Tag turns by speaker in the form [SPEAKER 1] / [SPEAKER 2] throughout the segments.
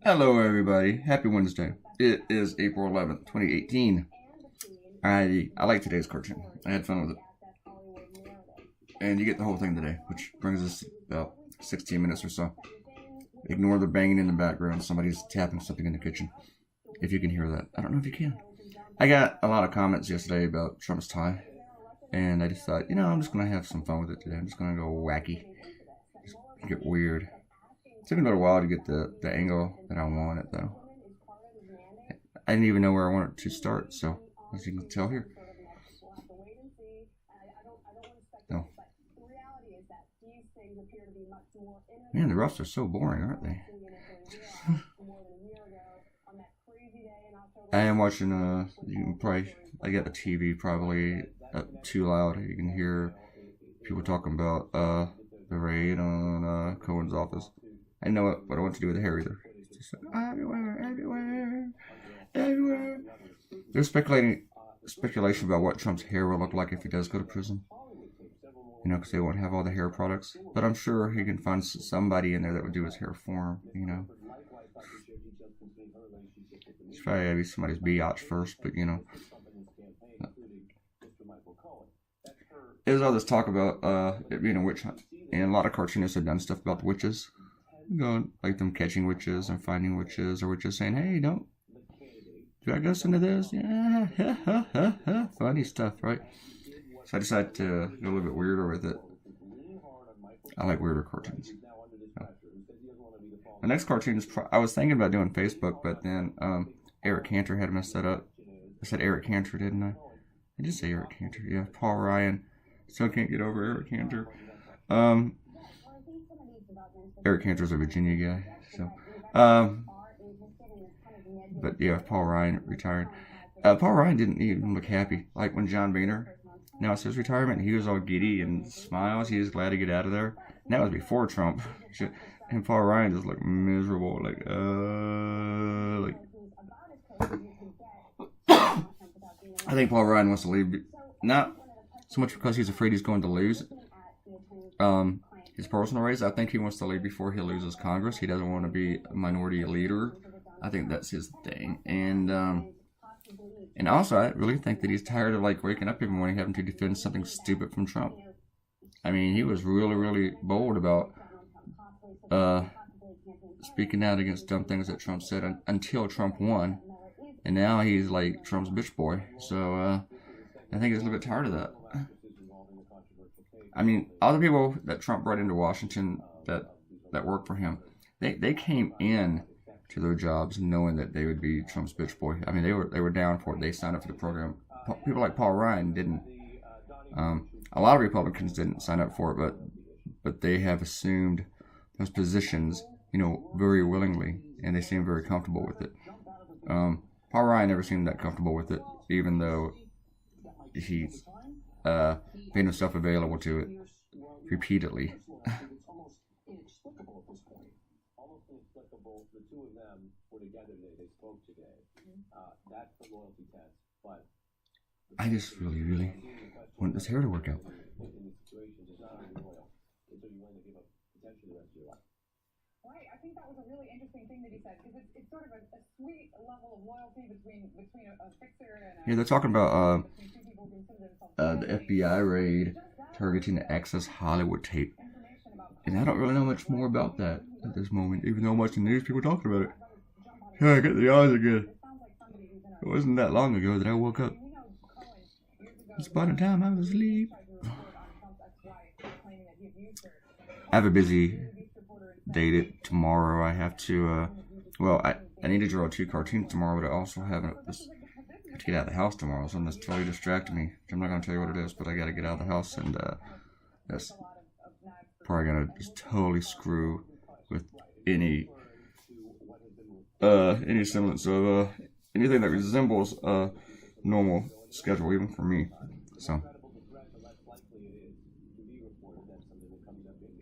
[SPEAKER 1] Hello, everybody. Happy Wednesday. It is April 11th, 2018. I like today's cartoon. I had fun with it. And you get the whole thing today, which brings us about 16 minutes or so. Ignore the banging in the background. Somebody's tapping something in the kitchen. If you can hear that. I don't know if you can. I got a lot of comments yesterday about Trump's tie. And I just thought, I'm just going to have some fun with it today. I'm just going to go wacky. Just get weird. It took me a little while to get the angle that I wanted, though. I didn't even know where I wanted to start, so as you can tell here. No. Man, the roughs are so boring, aren't they? I am watching, you can probably, I got the TV probably up too loud. You can hear people talking about the raid on Cohen's office. I know what I want to do with the hair either. It's just like, everywhere. There's speculation about what Trump's hair will look like if he does go to prison. Because they won't have all the hair products. But I'm sure he can find somebody in there that would do his hair for him, It's probably gotta be somebody's biatch first, but There's all this talk about it being a witch hunt. And a lot of cartoonists have done stuff about the witches. Like them catching witches and finding witches, or witches saying, hey, don't drag us into this. Yeah, funny stuff, right? So I decided to go a little bit weirder with it. I like weirder cartoons. So. The next cartoon is, I was thinking about doing Facebook, but then Eric Cantor had messed that up. I said Eric Cantor, didn't I? I did say Eric Cantor, yeah. Paul Ryan. Still can't get over Eric Cantor. Eric Cantor's a Virginia guy, so. But yeah, Paul Ryan retired. Paul Ryan didn't even look happy. Like when John Boehner announced his retirement, he was all giddy and smiles. He was glad to get out of there. And that was before Trump. And Paul Ryan just looked miserable. I think Paul Ryan wants to leave. Not so much because he's afraid he's going to lose his personal race. I think he wants to leave before he loses Congress. He doesn't want to be a minority leader. I think that's his thing. And also, I really think that he's tired of waking up every morning having to defend something stupid from Trump. I mean, he was really, really bold about speaking out against dumb things that Trump said until Trump won. And now he's like Trump's bitch boy. So I think he's a little bit tired of that. I mean, all the people that Trump brought into Washington that worked for him, they came in to their jobs knowing that they would be Trump's bitch boy. I mean, they were down for it. They signed up for the program. People like Paul Ryan didn't. A lot of Republicans didn't sign up for it, but they have assumed those positions, very willingly, and they seem very comfortable with it. Paul Ryan never seemed that comfortable with it, even though he's made himself available to it repeatedly. I just really, really want this hair to work out.
[SPEAKER 2] Right, I think that was a really interesting thing that he said, because it's sort of a sweet level of loyalty between a fixer and a...
[SPEAKER 1] Yeah, they're talking about the FBI raid targeting the Access Hollywood tape. And I don't really know much more about that at this moment, even though much in the news people talking about it. Yeah, I get the eyes again. It wasn't that long ago that I woke up. It's about the time I was asleep. I have a busy day tomorrow. I have to, I need to draw 2 cartoons tomorrow, but I also have to get out of the house tomorrow. Something that's totally distracted me. I'm not going to tell you what it is, but I got to get out of the house, and that's probably going to just totally screw with any semblance of anything that resembles a normal schedule, even for me. So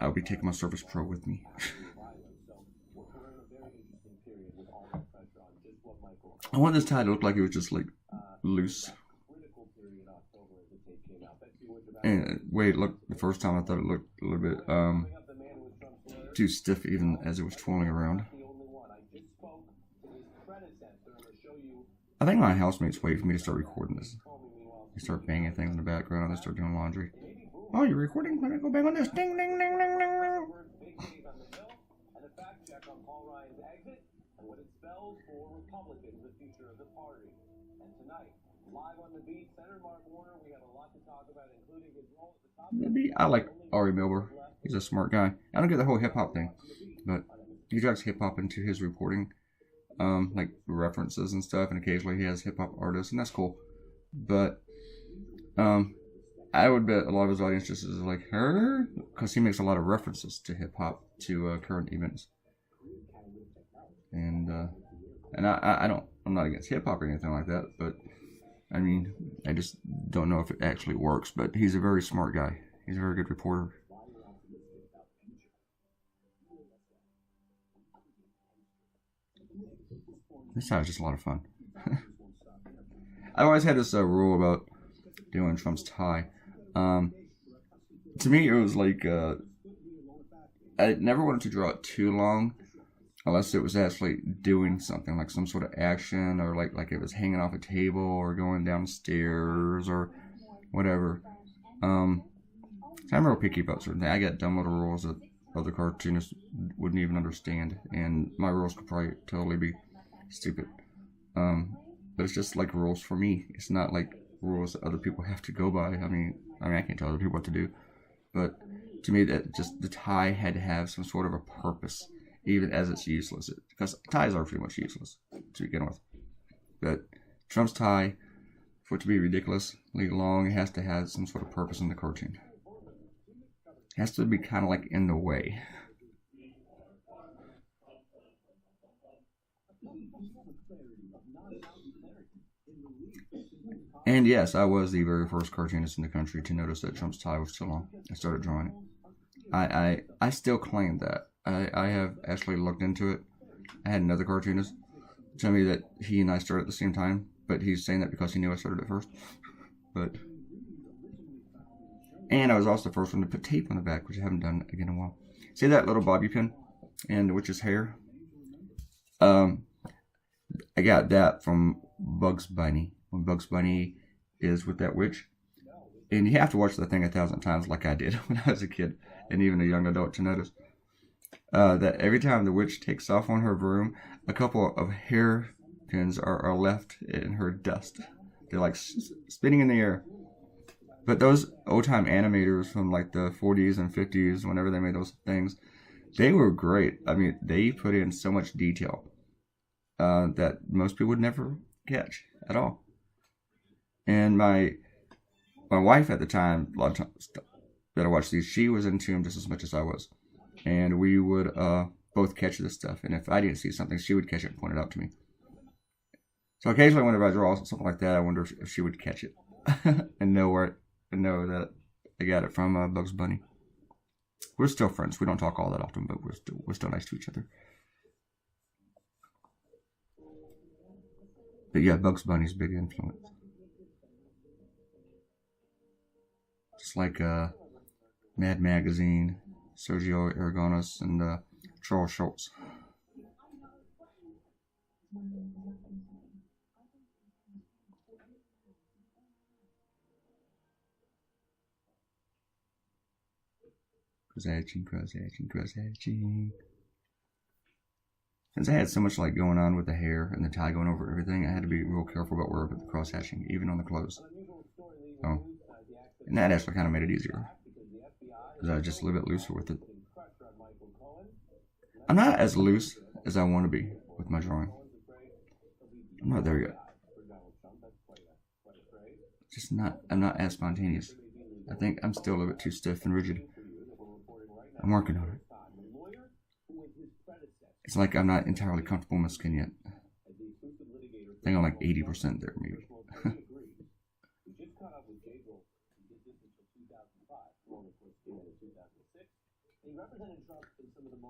[SPEAKER 1] I'll be taking my Surface Pro with me. I want this tie to look like it was just loose. And wait, look, the first time I thought it looked a little bit too stiff even as it was twirling around. I think my housemates wait for me to start recording this. They start banging things in the background and they start doing laundry. Oh, you're recording? Let me go bang on this. Ding, ding, ding, ding, ding, ding. Maybe I like Ari Melber. He's a smart guy. I don't get the whole hip hop thing, but he drags hip hop into his reporting, like references and stuff, and occasionally he has hip hop artists, and that's cool. But I would bet a lot of his audience just is like her, because he makes a lot of references to hip hop, to current events, and I'm not against hip hop or anything like that, but I mean, I just don't know if it actually works. But he's a very smart guy. He's a very good reporter. This sounds just a lot of fun. I always had this rule about doing Trump's tie. To me, it was like I never wanted to draw it too long, unless it was actually doing something, like some sort of action, or like it was hanging off a table or going downstairs or whatever. I'm real picky about certain things. I got dumb little rules that other cartoonists wouldn't even understand, and my rules could probably totally be stupid. But it's just like rules for me. It's not like rules that other people have to go by. I mean, I can't tell other people what to do, but to me, that just the tie had to have some sort of a purpose, even as it's useless. Because ties are pretty much useless to begin with. But Trump's tie, for it to be ridiculously long, it has to have some sort of purpose in the cartoon. It has to be kind of like in the way. And yes, I was the very first cartoonist in the country to notice that Trump's tie was too long. I started drawing it. I still claim that. I have actually looked into it. I had another cartoonist tell me that he and I started at the same time, but he's saying that because he knew I started it first. And I was also the first one to put tape on the back, which I haven't done again in a while. See that little bobby pin and the witch's hair? I got that from Bugs Bunny. When Bugs Bunny is with that witch. And you have to watch the thing 1,000 times like I did when I was a kid, and even a young adult to notice. That every time the witch takes off on her broom, a couple of hairpins are left in her dust. They're like spinning in the air. But those old-time animators from like the 40s and 50s, whenever they made those things, they were great. I mean, they put in so much detail that most people would never catch at all. And my wife at the time, a lot of times that I watched these, she was into them just as much as I was. And we would both catch this stuff. And if I didn't see something, she would catch it and point it out to me. So occasionally whenever I draw something like that, I wonder if she would catch it and know that I got it from Bugs Bunny. We're still friends. We don't talk all that often, but we're still nice to each other. But yeah, Bugs Bunny's a big influence. Just like Mad Magazine, Sergio Aragonis, and Charles Schultz. Crozatching. Since I had so much like going on with the hair and the tie going over everything, I had to be real careful about where I put the cross hatching, even on the clothes. So, and that actually kind of made it easier, because I was just a little bit looser with it. I'm not as loose as I want to be with my drawing. I'm not there yet. Just not. I'm not as spontaneous. I think I'm still a little bit too stiff and rigid. I'm working on it. It's like I'm not entirely comfortable in my skin yet. I think I'm like 80% there, maybe.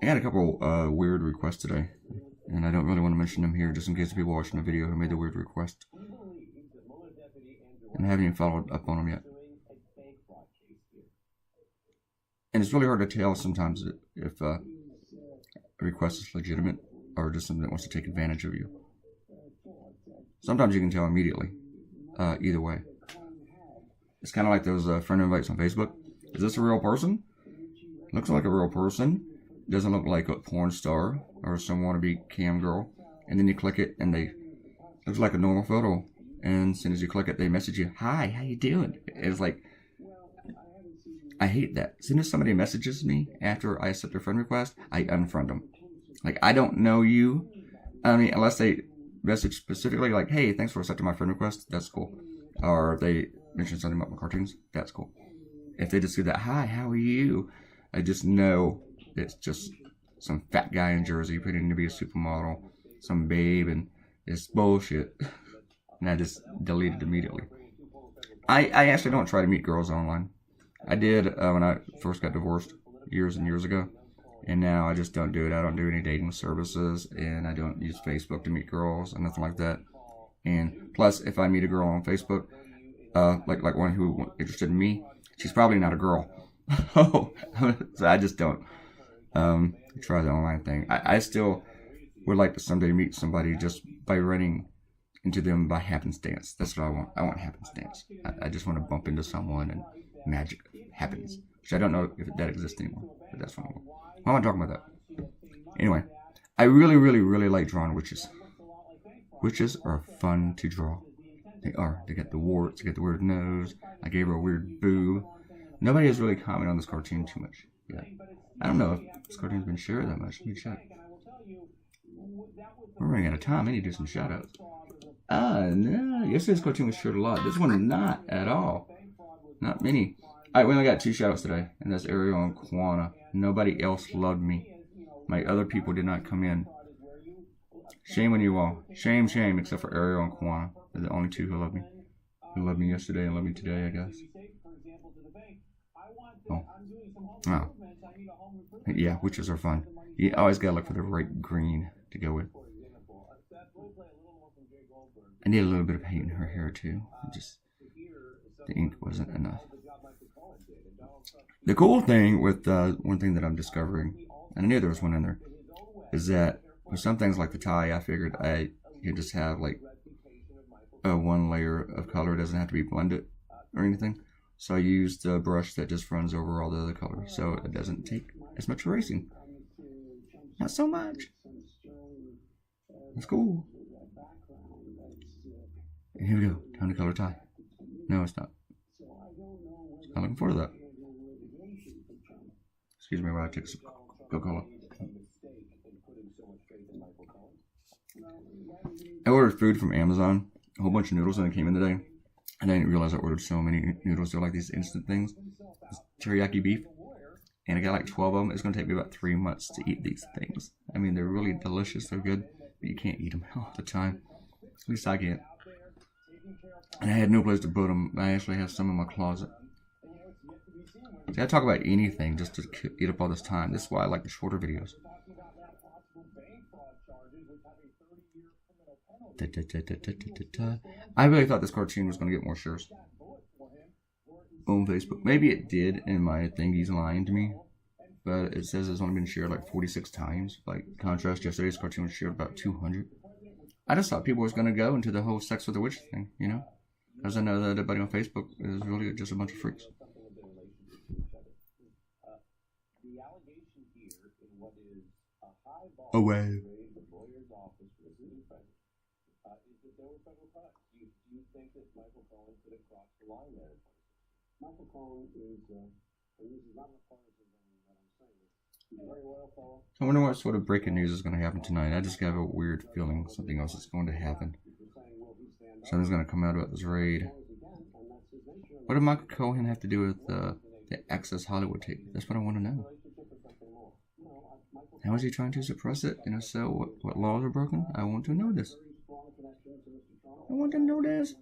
[SPEAKER 1] I got a couple weird requests today, and I don't really want to mention them here just in case people watching the video who made the weird request. And I haven't even followed up on them yet. And it's really hard to tell sometimes if request is legitimate or just something that wants to take advantage of you. Sometimes you can tell immediately. Either way. It's kind of like those friend invites on Facebook. Is this a real person? Looks like a real person. Doesn't look like a porn star or some wannabe cam girl. And then you click it and they looks like a normal photo. And as soon as you click it, they message you, "Hi, how you doing?" It's like, I hate that. As soon as somebody messages me after I accept their friend request, I unfriend them. Like, I don't know you. I mean, unless they message specifically like, "Hey, thanks for accepting my friend request," that's cool. Or if they mention something about my cartoons, that's cool. If they just do that, "Hi, how are you?" I just know it's just some fat guy in Jersey pretending to be a supermodel, some babe, and it's bullshit. And I just delete it immediately. I actually don't try to meet girls online. I did when I first got divorced years and years ago. And now I just don't do it. I don't do any dating services. And I don't use Facebook to meet girls and nothing like that. And plus, if I meet a girl on Facebook, like one who interested in me, she's probably not a girl. So I just don't try the online thing. I still would like to someday meet somebody just by running into them by happenstance. That's what I want. I want happenstance. I just want to bump into someone and magic happens. Which I don't know if that exists anymore. But that's what I want. Why am I talking about that? Anyway, I really, really, really like drawing witches. Witches are fun to draw. They are. They got the warts, they got the weird nose. I gave her a weird boob. Nobody has really commented on this cartoon too much yet. I don't know if this cartoon's been shared that much. Let me check. We're running out of time. I need to do some shout-outs. No. Yesterday's cartoon was shared a lot. This one not at all. Not many. Alright, we only got 2 shout-outs today. And that's Ariel and Kwana. Nobody else loved me. My other people did not come in. Shame on you all. Shame, except for Ariel and Kwana. They're the only 2 who love me. Who loved me yesterday and love me today, I guess. Oh. Yeah, witches are fun. You always gotta look for the right green to go with. I need a little bit of paint in her hair too. Just the ink wasn't enough. The cool thing with one thing that I'm discovering, and I knew there was one in there, is that with some things like the tie, I figured I could just have like one layer of color. It doesn't have to be blended or anything. So I used a brush that just runs over all the other colors, so it doesn't take as much erasing. Not so much. That's cool. And here we go. Time to color tie. No, it's not. I'm looking forward to that. Excuse me while I take some Coca-Cola. I ordered food from Amazon. A whole bunch of noodles and it came in today. And I didn't realize I ordered so many noodles. They're like these instant things. It's teriyaki beef. And I got like 12 of them. It's going to take me about 3 months to eat these things. I mean, they're really delicious. They're good. But you can't eat them all the time. At least I can't. And I had no place to put them. I actually have some in my closet. See, I talk about anything just to eat up all this time. This is why I like the shorter videos. I really thought this cartoon was going to get more shares on Facebook. Maybe it did, and my thingy's lying to me. But it says it's only been shared like 46 times. Like, contrast, yesterday's cartoon was shared about 200. I just thought people was going to go into the whole sex with the witch thing, you know? Because I know that everybody on Facebook is really just a bunch of freaks. Away. I wonder what sort of breaking news is going to happen tonight. I just have a weird feeling something else is going to happen. Something's going to come out about this raid. What did Michael Cohen have to do with the Access Hollywood tape? That's what I want to know. How is he trying to suppress it? And if so, what laws are broken? I want to know this. I want to know this.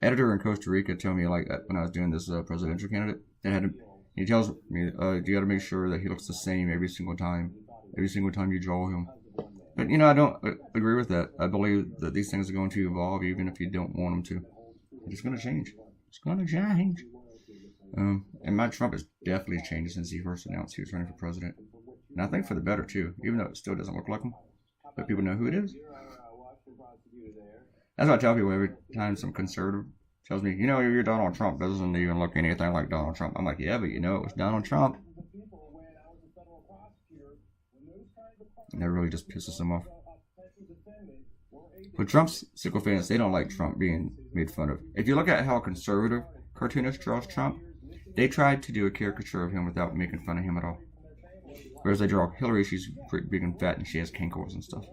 [SPEAKER 1] Editor in Costa Rica told me, like, when I was doing this presidential candidate, he tells me, you got to make sure that he looks the same every single time you draw him. But, you know, I don't agree with that. I believe that these things are going to evolve even if you don't want them to. It's going to change. It's going to change. And my Trump has definitely changed since he first announced he was running for president. And I think for the better, too, even though it still doesn't look like him. But people know who it is. That's what I tell people every time some conservative tells me, your Donald Trump doesn't even look anything like Donald Trump. I'm like, yeah, but it was Donald Trump. And that really just pisses them off. But Trump's sycophants, they don't like Trump being made fun of. If you look at how a conservative cartoonist draws Trump, they tried to do a caricature of him without making fun of him at all. Whereas they draw Hillary, she's pretty big and fat and she has cankles and stuff.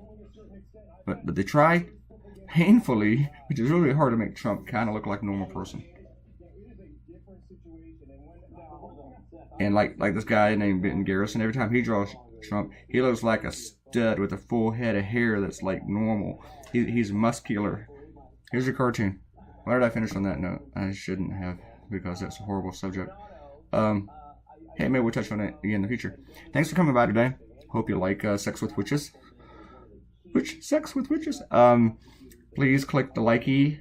[SPEAKER 1] But they try painfully, which is really hard to make Trump kind of look like a normal person. And like this guy named Benton Garrison, every time he draws Trump, he looks like a stud with a full head of hair that's like normal. He's muscular. Here's your cartoon. Why did I finish on that note? I shouldn't have, because that's a horrible subject. Hey, maybe we'll touch on it again in the future. Thanks for coming by today. Hope you like Sex with Witches. Sex with Witches? Please click the likey.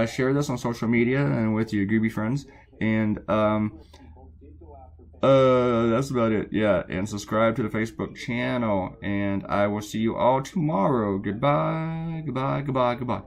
[SPEAKER 1] Share this on social media and with your gooby friends. And that's about it. Yeah, and subscribe to the Facebook channel. And I will see you all tomorrow. Goodbye, goodbye, goodbye, goodbye.